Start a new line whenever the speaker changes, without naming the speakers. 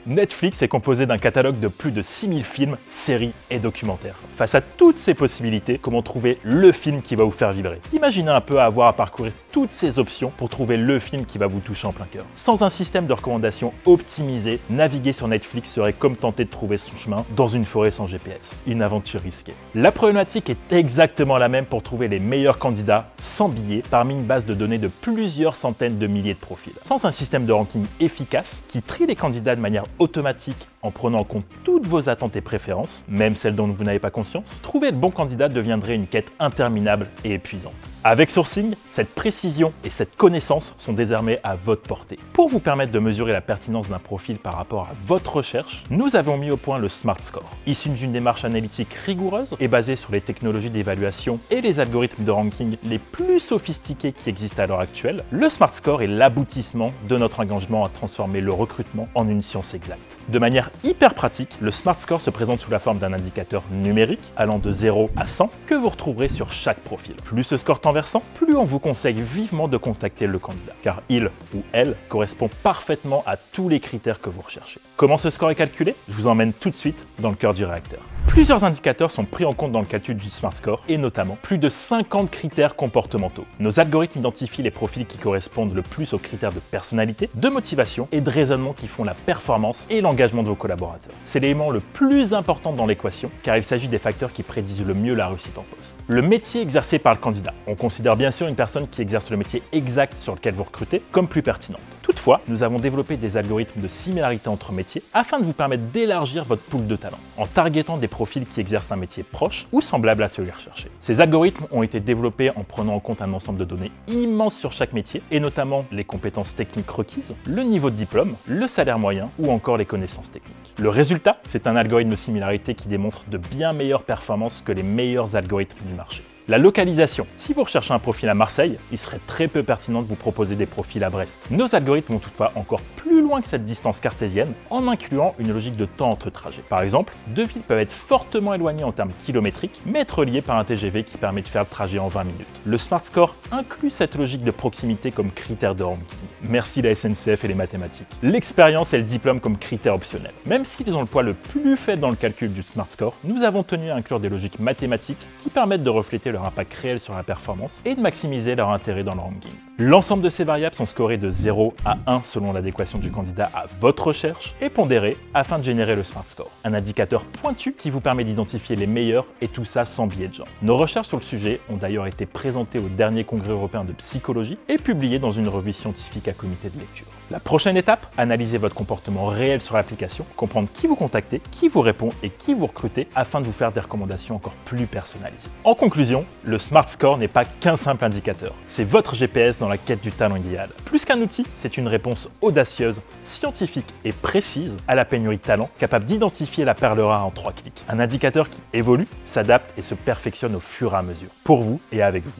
Netflix est composé d'un catalogue de plus de 6000 films, séries et documentaires. Face à toutes ces possibilités, comment trouver le film qui va vous faire vibrer? Imaginez un peu avoir à parcourir toutes ces options pour trouver le film qui va vous toucher en plein cœur. Sans un système de recommandation optimisé, naviguer sur Netflix serait comme tenter de trouver son chemin dans une forêt sans GPS. Une aventure risquée. La problématique est exactement la même pour trouver les meilleurs candidats sans billets parmi une base de données de plusieurs centaines de milliers de profils. Sans un système de ranking efficace qui trie les candidats de manière automatique en prenant en compte toutes vos attentes et préférences, même celles dont vous n'avez pas conscience, trouver le bon candidat deviendrait une quête interminable et épuisante. Avec Sourcing, cette précision et cette connaissance sont désormais à votre portée. Pour vous permettre de mesurer la pertinence d'un profil par rapport à votre recherche, nous avons mis au point le Smart Score. Issu d'une démarche analytique rigoureuse et basée sur les technologies d'évaluation et les algorithmes de ranking les plus sophistiqués qui existent à l'heure actuelle, le Smart Score est l'aboutissement de notre engagement à transformer le recrutement en une science exacte. De manière hyper pratique, le Smart Score se présente sous la forme d'un indicateur numérique allant de 0 à 100 que vous retrouverez sur chaque profil. Plus ce score tend vers 100, plus on vous conseille vivement de contacter le candidat, car il ou elle correspond parfaitement à tous les critères que vous recherchez. Comment ce score est calculé? Je vous emmène tout de suite dans le cœur du réacteur. Plusieurs indicateurs sont pris en compte dans le calcul du Smart Score et notamment plus de 50 critères comportementaux. Nos algorithmes identifient les profils qui correspondent le plus aux critères de personnalité, de motivation et de raisonnement qui font la performance et l'engagement de vos collaborateurs. C'est l'élément le plus important dans l'équation car il s'agit des facteurs qui prédisent le mieux la réussite en poste. Le métier exercé par le candidat. On considère bien sûr une personne qui exerce le métier exact sur lequel vous recrutez comme plus pertinente. Toutefois, nous avons développé des algorithmes de similarité entre métiers afin de vous permettre d'élargir votre pool de talents en targetant des profils qui exercent un métier proche ou semblable à celui recherché. Ces algorithmes ont été développés en prenant en compte un ensemble de données immenses sur chaque métier et notamment les compétences techniques requises, le niveau de diplôme, le salaire moyen ou encore les connaissances techniques. Le résultat, c'est un algorithme de similarité qui démontre de bien meilleures performances que les meilleurs algorithmes du marché. La localisation. Si vous recherchez un profil à Marseille, il serait très peu pertinent de vous proposer des profils à Brest. Nos algorithmes vont toutefois encore plus loin que cette distance cartésienne en incluant une logique de temps entre trajets. Par exemple, deux villes peuvent être fortement éloignées en termes kilométriques, mais être reliées par un TGV qui permet de faire le trajet en 20 minutes. Le Smart Score inclut cette logique de proximité comme critère de ranking. Merci la SNCF et les mathématiques. L'expérience et le diplôme comme critère optionnel. Même s'ils ont le poids le plus faible dans le calcul du Smart Score, nous avons tenu à inclure des logiques mathématiques qui permettent de refléter leur impact réel sur la performance et de maximiser leur intérêt dans le ranking. L'ensemble de ces variables sont scorées de 0 à 1 selon l'adéquation du candidat à votre recherche et pondérées afin de générer le Smart Score, un indicateur pointu qui vous permet d'identifier les meilleurs et tout ça sans biais de genre. Nos recherches sur le sujet ont d'ailleurs été présentées au dernier congrès européen de psychologie et publiées dans une revue scientifique à comité de lecture. La prochaine étape, analyser votre comportement réel sur l'application, comprendre qui vous contactez, qui vous répond et qui vous recrutez afin de vous faire des recommandations encore plus personnalisées. En conclusion, le Smart Score n'est pas qu'un simple indicateur, c'est votre GPS dans la quête du talent idéal. Plus qu'un outil, c'est une réponse audacieuse, scientifique et précise à la pénurie de talent, capable d'identifier la perle rare en 3 clics. Un indicateur qui évolue, s'adapte et se perfectionne au fur et à mesure, pour vous et avec vous.